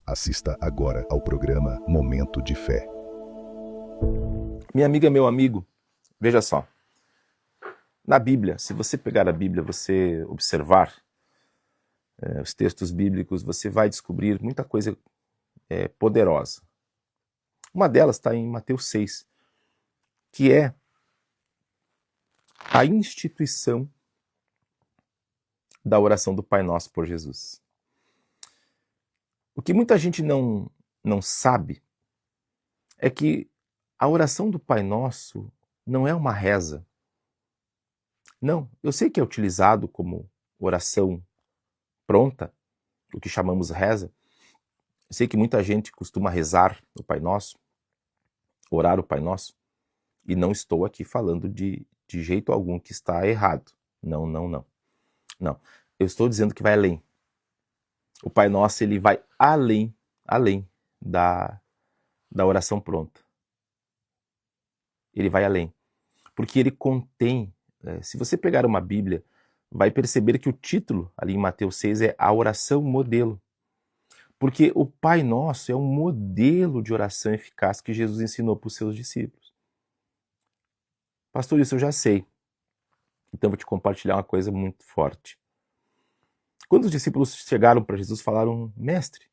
Assista agora ao programa Momento de Fé. Minha amiga, meu amigo, veja só. Na Bíblia, se você pegar a Bíblia, você observar os textos bíblicos, você vai descobrir muita coisa poderosa. Uma delas está em Mateus 6, que é a instituição da oração do Pai Nosso por Jesus. O que muita gente não sabe é que a oração do Pai Nosso não é uma reza. Não, eu sei que é utilizado como oração pronta, o que chamamos reza. Eu sei que muita gente costuma rezar o Pai Nosso, orar o Pai Nosso, e não estou aqui falando de jeito algum que está errado. Não. Não, eu estou dizendo que vai além. O Pai Nosso, ele vai além da oração pronta. Ele vai além. Porque ele contém, se você pegar uma Bíblia, vai perceber que o título ali em Mateus 6 é a oração modelo. Porque o Pai Nosso é um modelo de oração eficaz que Jesus ensinou para os seus discípulos. Pastor, isso eu já sei. Então vou te compartilhar uma coisa muito forte. Quando os discípulos chegaram para Jesus, falaram: Mestre,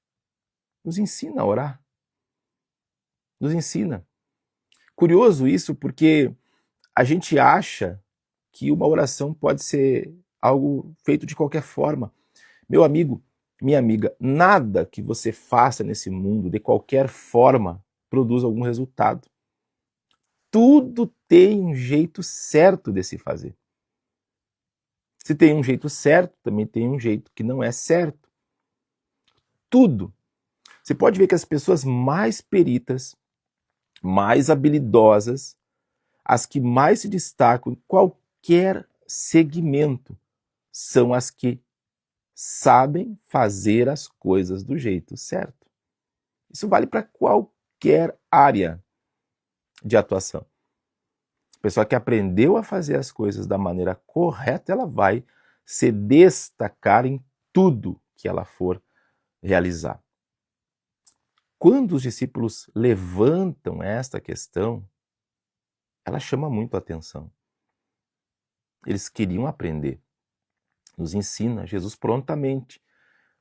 nos ensina a orar. Nos ensina. Curioso isso, porque a gente acha que uma oração pode ser algo feito de qualquer forma. Meu amigo, minha amiga, nada que você faça nesse mundo, de qualquer forma, produz algum resultado. Tudo tem um jeito certo de se fazer. Se tem um jeito certo, também tem um jeito que não é certo. Tudo. Você pode ver que as pessoas mais peritas, mais habilidosas, as que mais se destacam em qualquer segmento, são as que sabem fazer as coisas do jeito certo. Isso vale para qualquer área de atuação. A pessoa que aprendeu a fazer as coisas da maneira correta, ela vai se destacar em tudo que ela for realizar. Quando os discípulos levantam esta questão, ela chama muito a atenção. Eles queriam aprender. Nos ensina Jesus prontamente.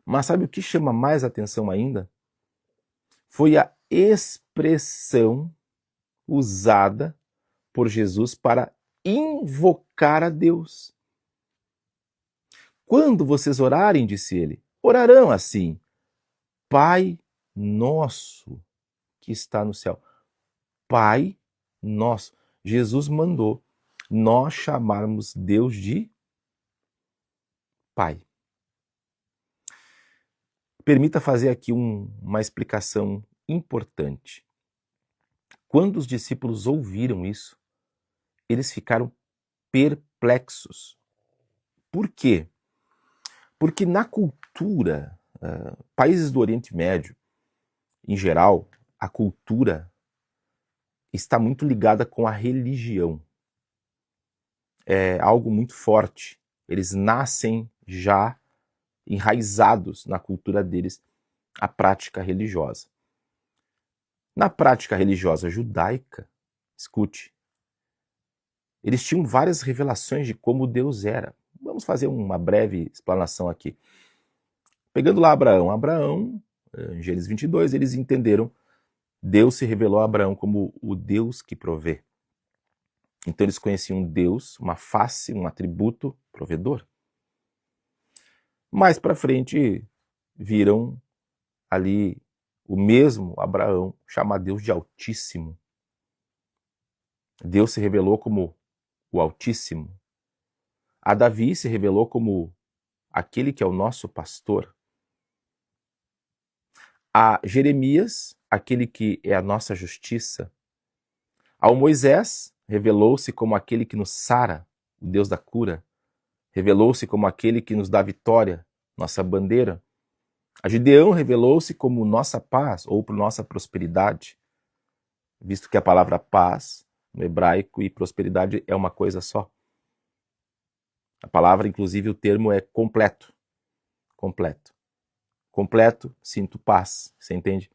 Mas sabe o que chama mais atenção ainda? Foi a expressão usada por Jesus para invocar a Deus. Quando vocês orarem, disse ele, orarão assim: Pai nosso que está no céu. Pai nosso. Jesus mandou nós chamarmos Deus de Pai. Permita fazer aqui uma explicação importante. Quando os discípulos ouviram isso, eles ficaram perplexos. Por quê? Porque na cultura, países do Oriente Médio, em geral, a cultura está muito ligada com a religião. É algo muito forte. Eles nascem já enraizados na cultura deles a prática religiosa. Na prática religiosa judaica, escute, eles tinham várias revelações de como Deus era. Vamos fazer uma breve explanação aqui. Pegando lá Abraão, em Gênesis 22, eles entenderam, Deus se revelou a Abraão como o Deus que provê. Então eles conheciam Deus, uma face, um atributo provedor. Mais para frente, viram ali o mesmo Abraão chamar Deus de Altíssimo. Deus se revelou como o Altíssimo. A Davi se revelou como aquele que é o nosso pastor. A Jeremias, aquele que é a nossa justiça. Ao Moisés, revelou-se como aquele que nos sara, o Deus da cura. Revelou-se como aquele que nos dá vitória, nossa bandeira. A Gideão revelou-se como nossa paz ou nossa prosperidade, visto que a palavra paz, no hebraico, e prosperidade é uma coisa só. A palavra, inclusive, o termo é completo. Completo. completo, sinto paz. Você entende?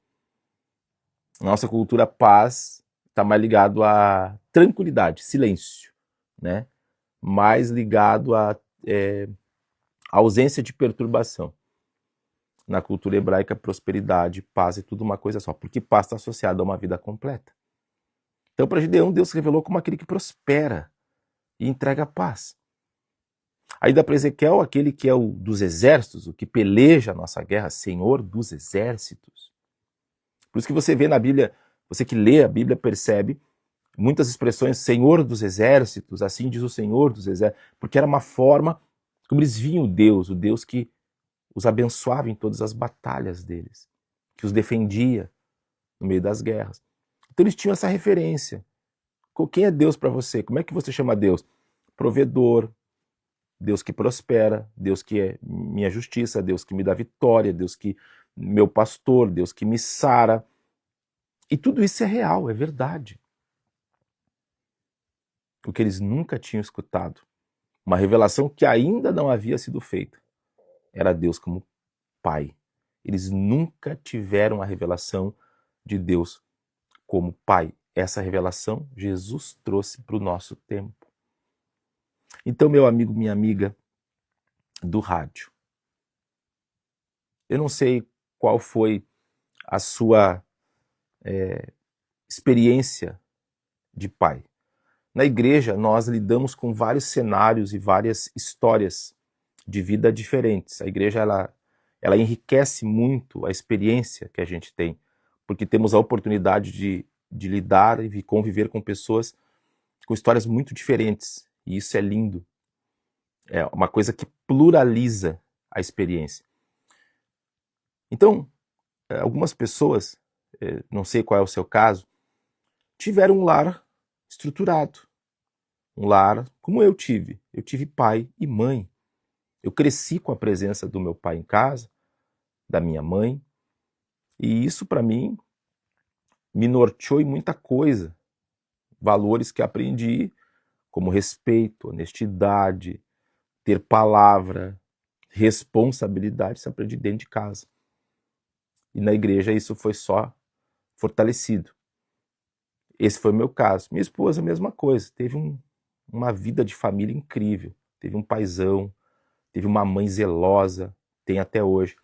Nossa cultura, paz está mais ligado a tranquilidade, silêncio, né? Mais ligado a ausência de perturbação. Na cultura hebraica, prosperidade, paz é tudo uma coisa só, porque paz está associada a uma vida completa. Então, para Gideão, Deus se revelou como aquele que prospera e entrega paz. Aí dá para Ezequiel, aquele que é o dos exércitos, o que peleja a nossa guerra, Senhor dos exércitos. Por isso que você vê na Bíblia, você que lê a Bíblia percebe muitas expressões, Senhor dos exércitos, assim diz o Senhor dos exércitos, porque era uma forma como eles viam o Deus que os abençoava em todas as batalhas deles, que os defendia no meio das guerras. Então eles tinham essa referência. Quem é Deus para você? Como é que você chama Deus? Provedor, Deus que prospera, Deus que é minha justiça, Deus que me dá vitória, Deus que meu pastor, Deus que me sara. E tudo isso é real, é verdade. O que eles nunca tinham escutado, uma revelação que ainda não havia sido feita, era Deus como Pai. Eles nunca tiveram a revelação de Deus como Pai. Essa revelação Jesus trouxe para o nosso tempo. Então, meu amigo, minha amiga do rádio, eu não sei qual foi a sua experiência de pai. Na igreja, nós lidamos com vários cenários e várias histórias de vida diferentes. A igreja, ela enriquece muito a experiência que a gente tem, porque temos a oportunidade de lidar e conviver com pessoas com histórias muito diferentes. E isso é lindo. É uma coisa que pluraliza a experiência. Então, algumas pessoas, não sei qual é o seu caso, tiveram um lar estruturado. Um lar como eu tive. Eu tive pai e mãe. Eu cresci com a presença do meu pai em casa, da minha mãe, e isso para mim me norteou em muita coisa. Valores que aprendi, como respeito, honestidade, ter palavra, responsabilidade, isso aprendi dentro de casa. E na igreja isso foi só fortalecido. Esse foi o meu caso. Minha esposa, a mesma coisa. Teve uma vida de família incrível. Teve um paizão, teve uma mãe zelosa, tem até hoje.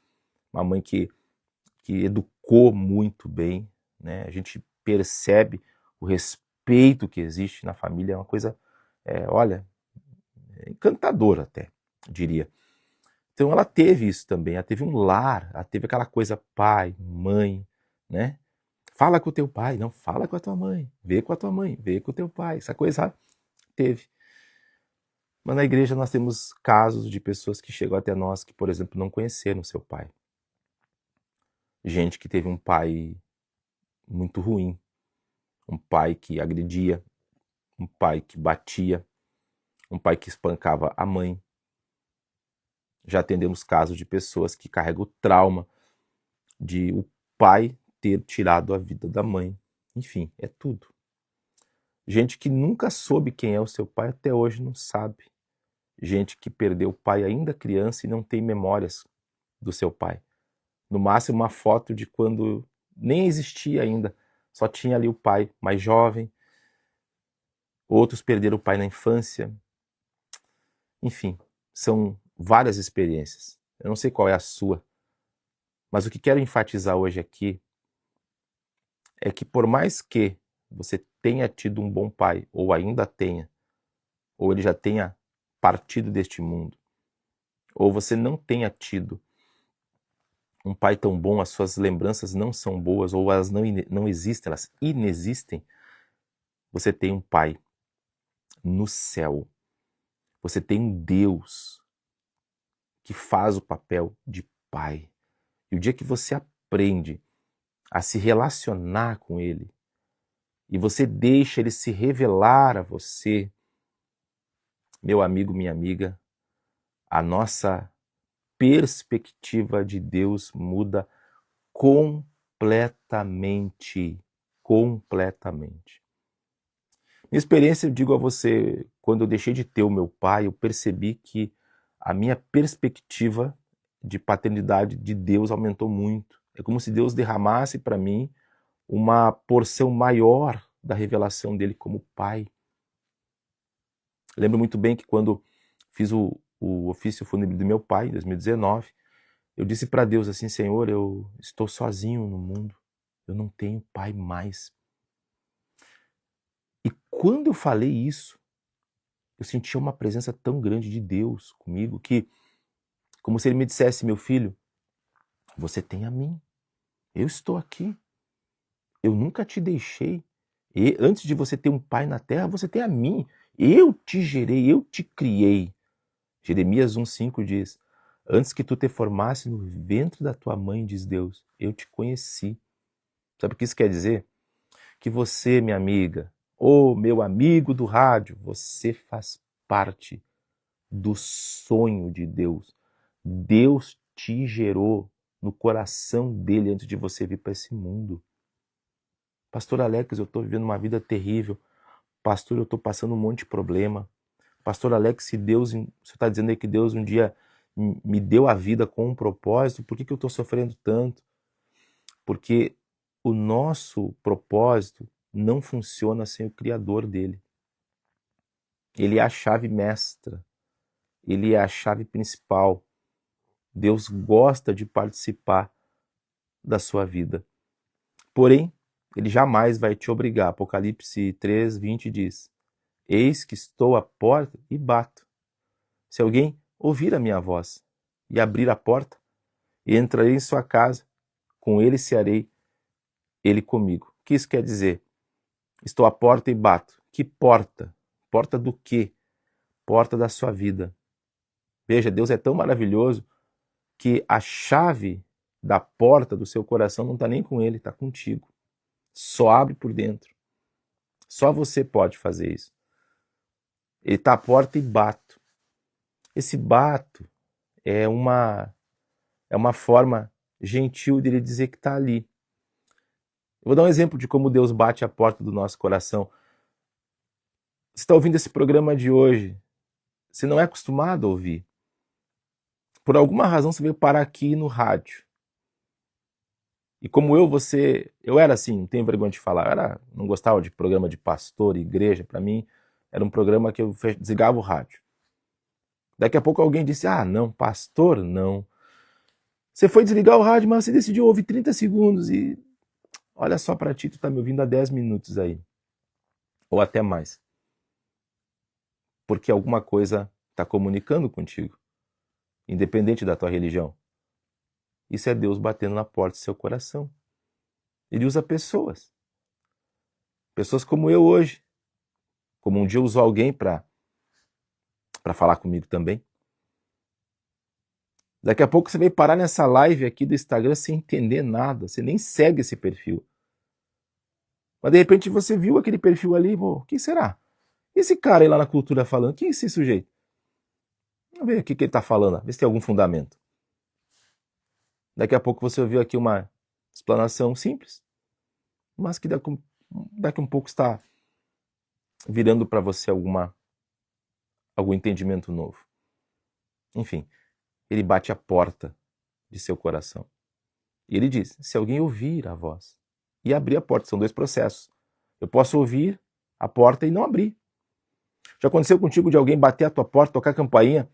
Uma mãe que educou muito bem, né? A gente percebe o respeito que existe na família, é uma coisa, olha, encantadora até, diria. Então ela teve isso também, ela teve um lar, ela teve aquela coisa pai, mãe, né? Fala com o teu pai, não, fala com a tua mãe, vê com a tua mãe, vê com o teu pai, essa coisa teve. Mas na igreja nós temos casos de pessoas que chegam até nós que, por exemplo, não conheceram seu pai. Gente que teve um pai muito ruim, um pai que agredia, um pai que batia, um pai que espancava a mãe. Já atendemos casos de pessoas que carregam o trauma de o pai ter tirado a vida da mãe. Enfim, é tudo. Gente que nunca soube quem é o seu pai, até hoje não sabe. Gente que perdeu o pai ainda criança e não tem memórias do seu pai. No máximo uma foto de quando nem existia ainda, só tinha ali o pai mais jovem. Outros perderam o pai na infância. Enfim, são várias experiências. Eu não sei qual é a sua, mas o que quero enfatizar hoje aqui é que por mais que você tenha tido um bom pai, ou ainda tenha, ou ele já tenha partido deste mundo, ou você não tenha tido um pai tão bom, as suas lembranças não são boas, ou elas não existem, elas inexistem, você tem um pai no céu. Você tem um Deus que faz o papel de pai. E o dia que você aprende a se relacionar com ele, e você deixa ele se revelar a você, meu amigo, minha amiga, a nossa perspectiva de Deus muda completamente. Completamente. Minha experiência, eu digo a você, quando eu deixei de ter o meu pai, eu percebi que a minha perspectiva de paternidade de Deus aumentou muito. É como se Deus derramasse para mim uma porção maior da revelação dele como pai. Lembro muito bem que quando fiz o ofício fúnebre do meu pai, em 2019, eu disse para Deus assim: Senhor, eu estou sozinho no mundo, eu não tenho pai mais. E quando eu falei isso, eu sentia uma presença tão grande de Deus comigo que, como se ele me dissesse: meu filho, você tem a mim, eu estou aqui, eu nunca te deixei. E antes de você ter um pai na terra, você tem a mim. Eu te gerei, eu te criei. Jeremias 1,5 diz: antes que tu te formasse no ventre da tua mãe, diz Deus, eu te conheci. Sabe o que isso quer dizer? Que você, minha amiga, ou meu amigo do rádio, você faz parte do sonho de Deus. Deus te gerou no coração dele antes de você vir para esse mundo. Pastor Alex, eu estou vivendo uma vida terrível. Pastor, eu estou passando um monte de problema. Pastor Alex, se Deus, você está dizendo aí que Deus um dia me deu a vida com um propósito, por que eu estou sofrendo tanto? Porque o nosso propósito não funciona sem o Criador dele. Ele é a chave mestra, ele é a chave principal. Deus gosta de participar da sua vida. Porém, ele jamais vai te obrigar. Apocalipse 3:20 diz: eis que estou à porta e bato. Se alguém ouvir a minha voz e abrir a porta, e entrarei em sua casa, com ele cearei, ele comigo. O que isso quer dizer? Estou à porta e bato. Que porta? Porta do quê? Porta da sua vida. Veja, Deus é tão maravilhoso que a chave da porta do seu coração não está nem com ele, está contigo. Só abre por dentro. Só você pode fazer isso. Ele está à porta e bato. Esse bato é uma forma gentil dele dizer que está ali. Eu vou dar um exemplo de como Deus bate a porta do nosso coração. Você está ouvindo esse programa de hoje, você não é acostumado a ouvir. Por alguma razão você veio parar aqui no rádio. E como eu era assim, não tenho vergonha de falar, não gostava de programa de pastor, igreja, para mim era um programa que eu desligava o rádio. Daqui a pouco alguém disse: não, pastor, não. Você foi desligar o rádio, mas você decidiu ouvir 30 segundos e olha só para ti, tu tá me ouvindo há 10 minutos aí. Ou até mais. Porque alguma coisa está comunicando contigo, independente da tua religião. Isso é Deus batendo na porta do seu coração. Ele usa pessoas. Pessoas como eu hoje. Como um dia usou alguém para falar comigo também. Daqui a pouco você vai parar nessa live aqui do Instagram sem entender nada. Você nem segue esse perfil. Mas de repente você viu aquele perfil ali, pô, quem será? Esse cara aí lá na cultura falando, quem é esse sujeito? Vamos ver aqui o que ele está falando, ver se tem algum fundamento. Daqui a pouco você ouviu aqui uma explanação simples, mas que daqui um pouco está virando para você algum entendimento novo. Enfim, ele bate a porta de seu coração. E ele diz: se alguém ouvir a voz e abrir a porta, são dois processos. Eu posso ouvir a porta e não abrir. Já aconteceu contigo de alguém bater a tua porta, tocar a campainha,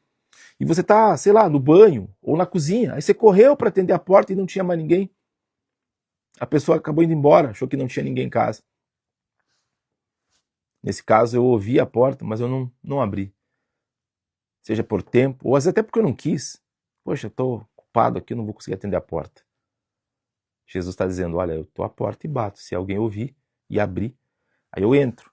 e você tá, sei lá, no banho ou na cozinha, aí você correu para atender a porta e não tinha mais ninguém. A pessoa acabou indo embora, achou que não tinha ninguém em casa. Nesse caso, eu ouvi a porta, mas eu não abri. Seja por tempo, ou às vezes até porque eu não quis. Poxa, eu estou ocupado aqui, não vou conseguir atender a porta. Jesus está dizendo: olha, eu estou à porta e bato. Se alguém ouvir e abrir, aí eu entro.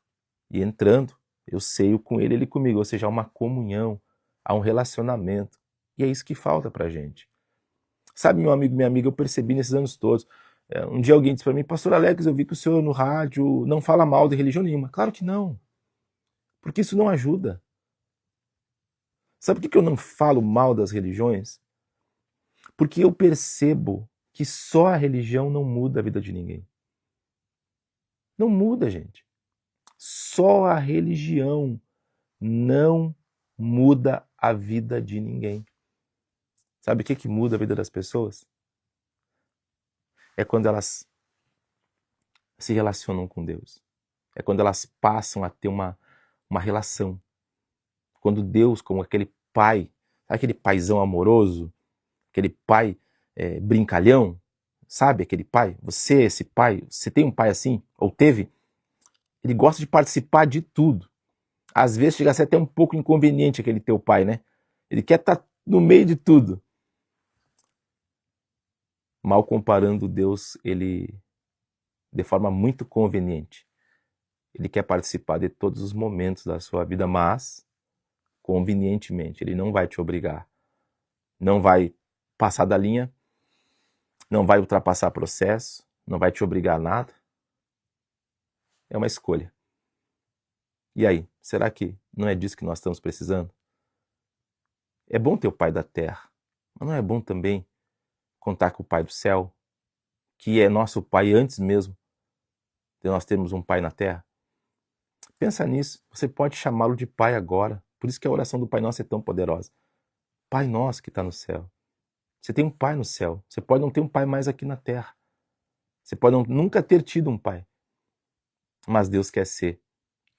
E entrando, eu ceio com ele, ele comigo. Ou seja, há uma comunhão, há um relacionamento. E é isso que falta pra gente. Sabe, meu amigo, minha amiga, eu percebi nesses anos todos. Um dia alguém disse para mim: pastor Alex, eu vi que o senhor no rádio não fala mal de religião nenhuma. Claro que não. Porque isso não ajuda. Sabe por que eu não falo mal das religiões? Porque eu percebo que só a religião não muda a vida de ninguém. Não muda, gente. Só a religião não muda a vida de ninguém. Sabe o que muda a vida das pessoas? É quando elas se relacionam com Deus. É quando elas passam a ter uma relação. Quando Deus, como aquele pai, sabe aquele paizão amoroso, aquele pai brincalhão, sabe aquele pai? Você, esse pai, você tem um pai assim? Ou teve? Ele gosta de participar de tudo. Às vezes chega a ser até um pouco inconveniente aquele teu pai, né? Ele quer estar no meio de tudo. Mal comparando, Deus, ele, de forma muito conveniente, ele quer participar de todos os momentos da sua vida, mas convenientemente. Ele não vai te obrigar. Não vai passar da linha, não vai ultrapassar processo, não vai te obrigar a nada. É uma escolha. E aí, será que não é disso que nós estamos precisando? É bom ter o Pai da Terra, mas não é bom também contar com o Pai do Céu, que é nosso Pai antes mesmo de nós termos um Pai na Terra? Pensa nisso, você pode chamá-lo de Pai agora. Por isso que a oração do Pai Nosso é tão poderosa. Pai Nosso que está no céu. Você tem um pai no céu. Você pode não ter um pai mais aqui na terra. Você pode nunca ter tido um pai. Mas Deus quer ser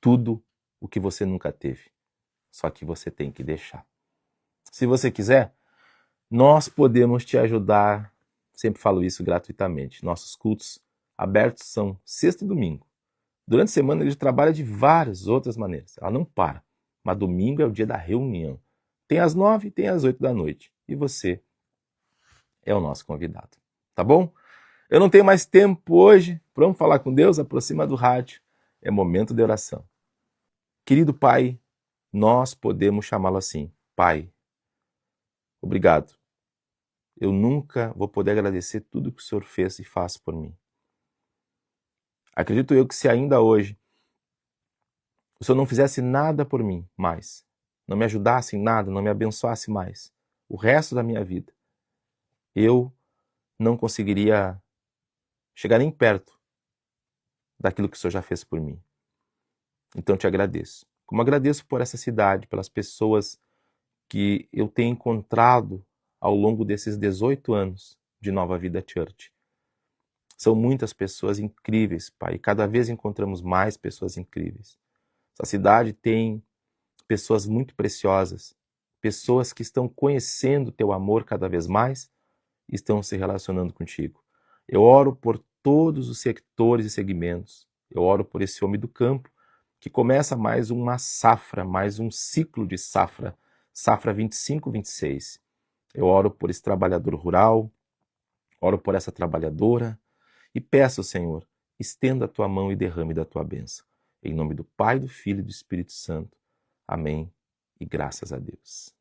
tudo o que você nunca teve. Só que você tem que deixar. Se você quiser, nós podemos te ajudar. Sempre falo isso gratuitamente. Nossos cultos abertos são sexta e domingo. Durante a semana ele trabalha de várias outras maneiras. Ela não para. Mas domingo é o dia da reunião. Tem às 9 e tem às 8 da noite. E você é o nosso convidado. Tá bom? Eu não tenho mais tempo hoje. Vamos falar com Deus? Aproxima do rádio. É momento de oração. Querido Pai, nós podemos chamá-lo assim. Pai, obrigado. Eu nunca vou poder agradecer tudo que o Senhor fez e faz por mim. Acredito eu que se ainda hoje o Senhor não fizesse nada por mim mais, não me ajudasse em nada, não me abençoasse mais, o resto da minha vida, eu não conseguiria chegar nem perto daquilo que o Senhor já fez por mim. Então eu te agradeço. Como agradeço por essa cidade, pelas pessoas que eu tenho encontrado ao longo desses 18 anos de Nova Vida Church. São muitas pessoas incríveis, Pai, e cada vez encontramos mais pessoas incríveis. Essa cidade tem pessoas muito preciosas, pessoas que estão conhecendo o teu amor cada vez mais e estão se relacionando contigo. Eu oro por todos os sectores e segmentos. Eu oro por esse homem do campo que começa mais uma safra, mais um ciclo de safra 25-26. Eu oro por esse trabalhador rural, oro por essa trabalhadora e peço, Senhor, estenda a tua mão e derrame da tua bênção. Em nome do Pai, do Filho e do Espírito Santo. Amém e graças a Deus.